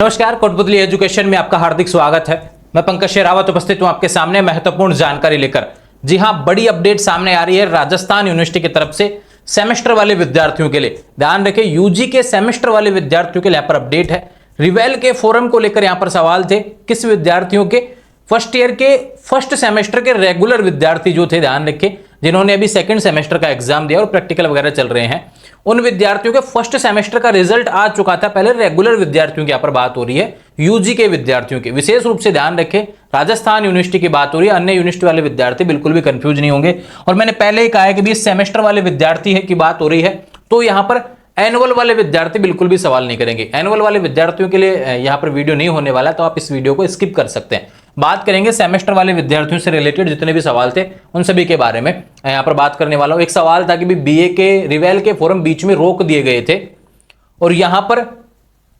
नमस्कार, कोटपुतली एजुकेशन में आपका हार्दिक स्वागत है। मैं पंकज शेरावत उपस्थित हूं आपके सामने महत्वपूर्ण जानकारी लेकर। जी हां, बड़ी अपडेट सामने आ रही है राजस्थान यूनिवर्सिटी की तरफ से सेमेस्टर वाले विद्यार्थियों के लिए। ध्यान रखें, यूजी के सेमेस्टर वाले विद्यार्थियों के लिए यहां पर अपडेट है। रिवेल के फोरम को लेकर यहां पर सवाल थे। किस विद्यार्थियों के? फर्स्ट ईयर के फर्स्ट सेमेस्टर के रेगुलर विद्यार्थी जो थे, ध्यान रखें, जिन्होंने अभी सेकंड सेमेस्टर का एग्जाम दिया और प्रैक्टिकल वगैरह चल रहे हैं, उन विद्यार्थियों के फर्स्ट सेमेस्टर का रिजल्ट आ चुका था। पहले रेगुलर विद्यार्थियों की यहां पर बात हो रही है, यूजी के विद्यार्थियों की विशेष रूप से ध्यान रखें। राजस्थान यूनिवर्सिटी की बात हो रही है, अन्य यूनिवर्सिटी वाले विद्यार्थी बिल्कुल भी कंफ्यूज नहीं होंगे। और मैंने पहले ही कहा है कि भी सेमेस्टर वाले विद्यार्थी है की बात हो रही है, तो यहां पर एनुअल वाले विद्यार्थी बिल्कुल भी सवाल नहीं करेंगे। एनुअल वाले विद्यार्थियों के लिए यहां पर वीडियो नहीं होने वाला, तो आप इस वीडियो को स्किप कर सकते हैं। बात करेंगे सेमेस्टर वाले विद्यार्थियों से रिलेटेड जितने भी सवाल थे उन सभी के बारे में यहां पर बात करने वाला हूं। एक सवाल था कि बीए के रिवेल के फॉर्म बीच में रोक दिए गए थे और यहां पर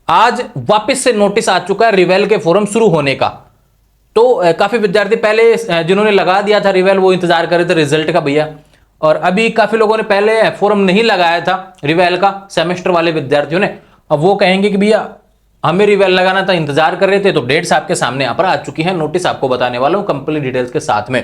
आज वापस से नोटिस आ चुका है रिवेल के फॉर्म शुरू होने का। तो काफी विद्यार्थी पहले जिन्होंने लगा दिया था रिवेल, वो इंतजार कर रहे थे रिजल्ट का भैया, और अभी काफी लोगों ने पहले फॉर्म नहीं लगाया था रिवेल का, सेमेस्टर वाले विद्यार्थियों ने। अब वो कहेंगे कि भैया हमें रिवेल लगाना था, इंतजार कर रहे थे। तो डेट्स आपके सामने यहाँ पर आ चुकी है, नोटिस आपको बताने वाला हूं कंप्लीट डिटेल्स के साथ में।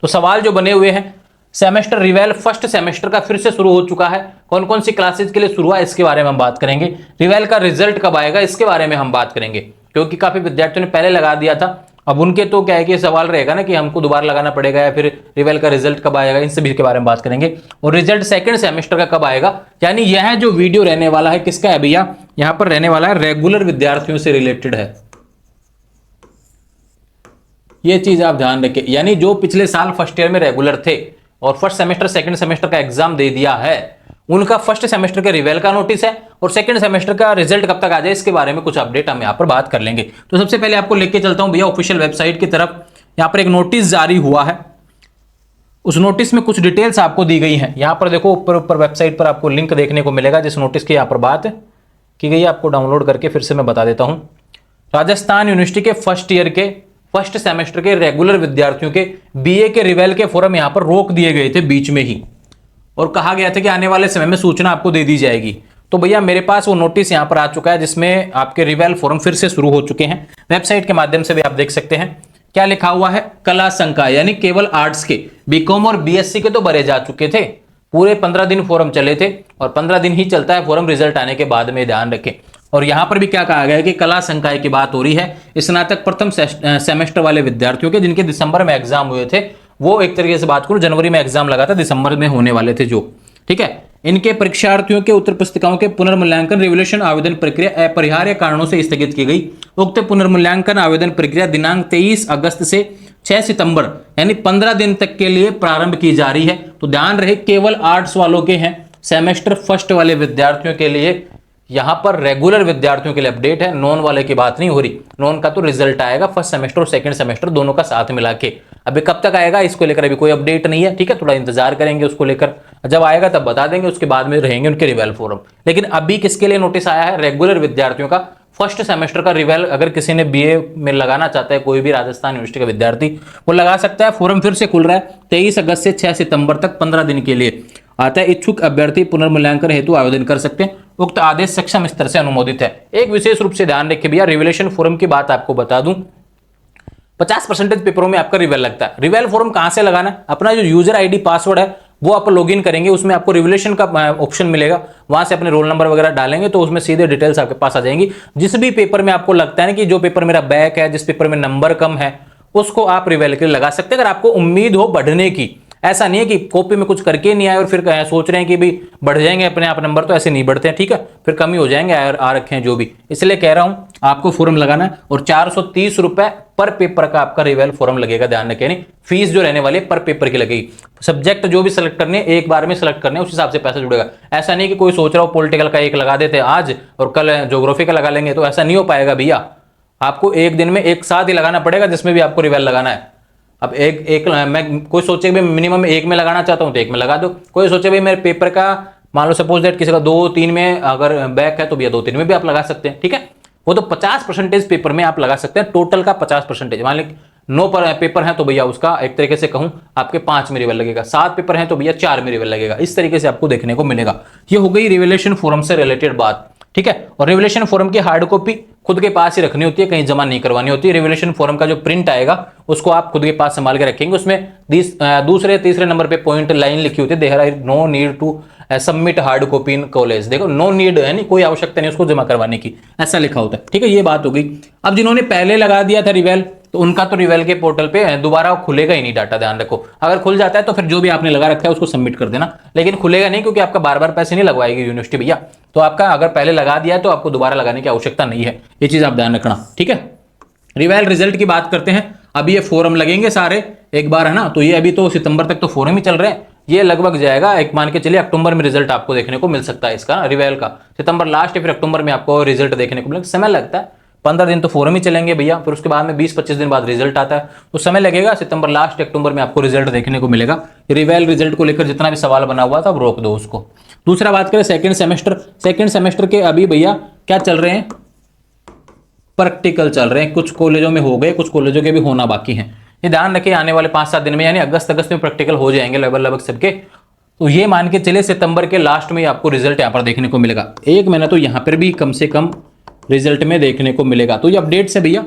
तो सवाल जो बने हुए हैं, सेमेस्टर रिवेल फर्स्ट सेमेस्टर का फिर से शुरू हो चुका है। कौन कौन सी क्लासेज के लिए शुरू हुआ इसके बारे में हम बात करेंगे। रिवेल का रिजल्ट कब आएगा इसके बारे में हम बात करेंगे, क्योंकि काफी विद्यार्थियों ने पहले लगा दिया था। अब उनके तो क्या है कि सवाल रहेगा ना कि हमको दोबारा लगाना पड़ेगा या फिर रिवेल का रिजल्ट कब आएगा, इन सभी के बारे में बात करेंगे। और रिजल्ट सेकंड सेमेस्टर का कब आएगा, यानी यह जो वीडियो रहने वाला है किसका है भैया, यहां पर रहने वाला है रेगुलर विद्यार्थियों से रिलेटेड है। यह चीज आप ध्यान रखें, यानी जो पिछले साल फर्स्ट ईयर में रेगुलर थे और फर्स्ट सेमेस्टर सेकंड सेमेस्टर का एग्जाम दे दिया है, उनका फर्स्ट सेमेस्टर के रिवेल का नोटिस है और सेकंड सेमेस्टर का रिजल्ट कब तक आ जाए इसके बारे में कुछ अपडेट हम यहां पर बात कर लेंगे। तो सबसे पहले आपको लेके चलता हूं भैया ऑफिशियल वेबसाइट की तरफ। यहां पर एक नोटिस जारी हुआ है, उस नोटिस में कुछ डिटेल्स आपको दी गई हैं। यहां पर देखो ऊपर वेबसाइट पर आपको लिंक देखने को मिलेगा जिस नोटिस की यहां पर बात की गई है। आपको डाउनलोड करके फिर से मैं बता देता हूं। राजस्थान यूनिवर्सिटी के फर्स्ट ईयर के फर्स्ट सेमेस्टर के रेगुलर विद्यार्थियों के बीए के रिवेल के फॉर्म यहां पर रोक दिए गए थे बीच में ही, और कहा गया था कि आने वाले समय में सूचना आपको दे दी जाएगी। तो भैया मेरे पास वो नोटिस यहां पर आ चुका है जिसमें आपके रिवेल फॉर्म फिर से शुरू हो चुके हैं। वेबसाइट के माध्यम से भी आप देख सकते हैं। क्या लिखा हुआ है, कला संकाय, यानी केवल आर्ट्स के, बीकॉम और बीएससी के तो भरे जा चुके थे। पूरे 15 दिन फॉर्म चले थे और 15 दिन ही चलता है फॉर्म रिजल्ट आने के बाद में, ध्यान रखें। और यहां पर भी क्या कहा गया है कि कला संकाय की बात हो रही है, स्नातक प्रथम सेमेस्टर वाले विद्यार्थियों के जिनके दिसंबर में एग्जाम हुए थे, वो एक तरीके से बात करूं जनवरी में एग्जाम लगा था, दिसंबर में होने वाले थे जो, ठीक है। इनके परीक्षार्थियों के उत्तर पुस्तिकाओं के पुनर्मूल्यांकन रिवोल्यूशन आवेदन प्रक्रिया अपरिहार्य कारणों से स्थगित की गई। उक्त पुनर्मूल्यांकन आवेदन प्रक्रिया दिनांक 23 अगस्त से 6 सितंबर यानी 15 दिन तक के लिए प्रारंभ की जा रही है। तो ध्यान रहे, केवल आर्ट्स वालों के हैं, सेमेस्टर फर्स्ट वाले विद्यार्थियों के लिए यहां पर रेगुलर विद्यार्थियों के लिए अपडेट है। नॉन वाले की बात नहीं हो रही, नॉन का तो रिजल्ट आएगा फर्स्ट सेमेस्टर और सेकंड सेमेस्टर दोनों का साथ मिला के। अभी कब तक आएगा इसको लेकर अभी कोई अपडेट नहीं है, ठीक है। थोड़ा इंतजार करेंगे उसको लेकर, जब आएगा तब बता देंगे, उसके बाद में रहेंगे उनके रिवेल फॉर्म। लेकिन अभी किसके लिए नोटिस आया है, रेगुलर विद्यार्थियों का फर्स्ट सेमेस्टर का रिवेल। अगर किसी ने बीए में लगाना चाहता है, कोई भी राजस्थान यूनिवर्सिटी का विद्यार्थी, वो लगा सकता है। फॉर्म फिर से खुल रहा है 23 अगस्त से 6 सितंबर तक 15 दिन के लिए आता है। इच्छुक अभ्यर्थी पुनर्मूल्यांकन हेतु आवेदन कर सकते हैं। उक्त आदेश सक्षम स्तर से अनुमोदित है। एक विशेष रूप से ध्यान रखिए भैया, रिवेलेशन फॉर्म की बात आपको बता दूं, 50% पेपरों में आपका रिवेल लगता है। रिवेल फॉर्म कहां से लगाना है, अपना जो यूजर आईडी पासवर्ड है वो आप लॉगिन करेंगे, उसमें आपको रिवेलेशन का ऑप्शन मिलेगा, वहां से अपने रोल नंबर वगैरह डालेंगे तो उसमें सीधे डिटेल्स आपके पास आ जाएंगी। जिस भी पेपर में आपको लगता है ना कि जो पेपर मेरा बैक है, जिस पेपर में नंबर कम है, उसको आप रिवेल के लिए लगा सकते हैं। अगर आपको उम्मीद हो बढ़ने की, ऐसा नहीं है कि कॉपी में कुछ करके नहीं आए और फिर सोच रहे हैं कि भी बढ़ जाएंगे अपने आप नंबर, तो ऐसे नहीं बढ़ते हैं, ठीक है। फिर कम ही हो जाएंगे आ रखे हैं जो भी, इसलिए कह रहा हूं आपको फॉर्म लगाना है। और 430 रुपए पर पेपर का आपका रिवेल फॉर्म लगेगा, ध्यान रखें। फीस जो रहने वाली है पर पेपर की लगेगी। सब्जेक्ट जो भी सिलेक्ट करने एक बार में सिलेक्ट करने उस हिसाब से पैसा जुड़ेगा। ऐसा नहीं कि कोई सोच रहा हो पॉलिटिकल का एक लगा देते आज और कल ज्योग्राफी का लगा लेंगे, तो ऐसा नहीं हो पाएगा भैया। आपको एक दिन में एक साथ ही लगाना पड़ेगा जिसमें भी आपको रिवेल लगाना है। अब एक मैं कोई सोचे भाई मिनिमम एक में लगाना चाहता हूं तो एक में लगा दो, कोई सोचे भाई मेरे पेपर का मान लो सपोज दैट किसी का 2-3 में अगर बैक है तो भैया 2-3 में भी आप लगा सकते हैं, ठीक है। वो तो 50% पेपर में आप लगा सकते हैं, टोटल का 50%। मान ली 9 पेपर हैं तो भैया उसका एक तरीके से कहूं आपके 5 में रिवेल लगेगा, 7 पेपर हैं तो भैया 4 में रिवेल लगेगा। इस तरीके से आपको देखने को मिलेगा। ये हो गई रिवेलेशन फॉर्म से रिलेटेड बात। ठीक है। और रिवोल्यूशन फोरम की हार्ड कॉपी खुद के पास ही रखनी होती है, कहीं जमा नहीं करवानी होती है। रिवोल्यूशन फोरम का जो प्रिंट आएगा उसको आप खुद के पास संभाल के रखेंगे। उसमें दूसरे तीसरे नंबर पे पॉइंट लाइन लिखी होती है, there are no need to submit hard copy in college. देखो नो नीड है, नहीं कोई आवश्यकता नहीं उसको जमा करवाने की, ऐसा लिखा होता है। ठीक है, ये बात हो गई। अब जिन्होंने पहले लगा दिया था रिवेल, तो उनका तो रिवेल के पोर्टल पे दोबारा खुलेगा ही नहीं डाटा, ध्यान रखो। अगर खुल जाता है तो फिर जो भी आपने लगा रखा है उसको सबमिट कर देना, लेकिन खुलेगा नहीं, क्योंकि आपका बार बार पैसे नहीं लगवाएगी यूनिवर्सिटी भैया। तो आपका अगर पहले लगा दिया है तो आपको दोबारा लगाने की आवश्यकता नहीं है, ये चीज आप ध्यान रखना। ठीक है, रिवेल रिजल्ट की बात करते हैं। अभी ये फोरम लगेंगे सारे एक बार, है ना। तो ये अभी तो सितंबर तक तो फोरम ही चल रहे हैं, ये लगभग जाएगा एक मान के चलिए अक्टूबर में रिजल्ट आपको देखने को मिल सकता है इसका, रिवेल का। सितंबर लास्ट या फिर अक्टूबर में आपको रिजल्ट देखने को मिलेगा। समय लगता है, 15 दिन तो फोरम ही चलेंगे भैया, फिर उसके बाद में 20-25 दिन बाद रिजल्ट आता है, तो समय लगेगा। सितंबर लास्ट अक्टूबर में आपको रिजल्ट देखने को मिलेगा। रिवेल रिजल्ट को लेकर जितना भी सवाल बना हुआ था अब रोक दो उसको। दूसरा बात करें सेकंड सेमेस्टर, सेकंड सेमेस्टर के अभी भैया क्या चल रहे हैं, प्रैक्टिकल चल रहे हैं। कुछ कॉलेजों में हो गए, कुछ कॉलेजों के भी होना बाकी हैं। ये ध्यान रखिए, आने वाले 5-7 दिन में यानी अगस्त में प्रैक्टिकल हो जाएंगे लगभग सबके। तो ये मान के चले सितंबर के लास्ट में आपको रिजल्ट यहाँ पर देखने को मिलेगा। एक महीना तो यहाँ पर भी कम से कम रिजल्ट में देखने को मिलेगा। तो ये अपडेट है भैया।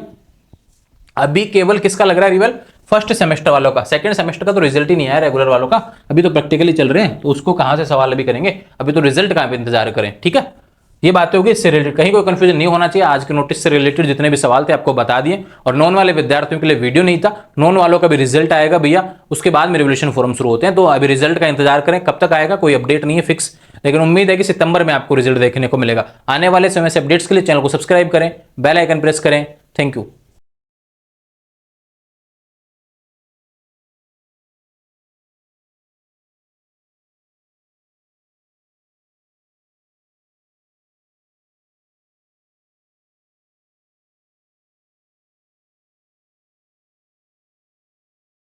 अभी केवल किसका लग रहा है रिवेल, फर्स्ट सेमेस्टर वालों का। सेकंड सेमेस्टर का तो रिजल्ट ही नहीं आया रेगुलर वालों का, अभी तो प्रैक्टिकली चल रहे हैं, तो उसको कहां से सवाल अभी करेंगे, अभी तो रिजल्ट का इंतजार करें। ठीक है, ये बातें होगी, इससे रिलेटेड कहीं कोई कंफ्यूजन नहीं होना चाहिए। आज के नोटिस से रिलेटेड जितने भी सवाल थे आपको बता दिए। और नॉन वाले विद्यार्थियों के लिए वीडियो नहीं था, नॉन वालों का भी रिजल्ट आएगा भैया, उसके बाद में रिवोल्यूशन फोरम शुरू होते हैं। तो अभी रिजल्ट का इंतजार करें, कब तक आएगा कोई अपडेट नहीं है फिक्स, लेकिन उम्मीद है कि सितंबर में आपको रिजल्ट देखने को मिलेगा। आने वाले समय से अपडेट्स के लिए चैनल को सब्सक्राइब करें, बेल आइकन प्रेस करें। Thank you.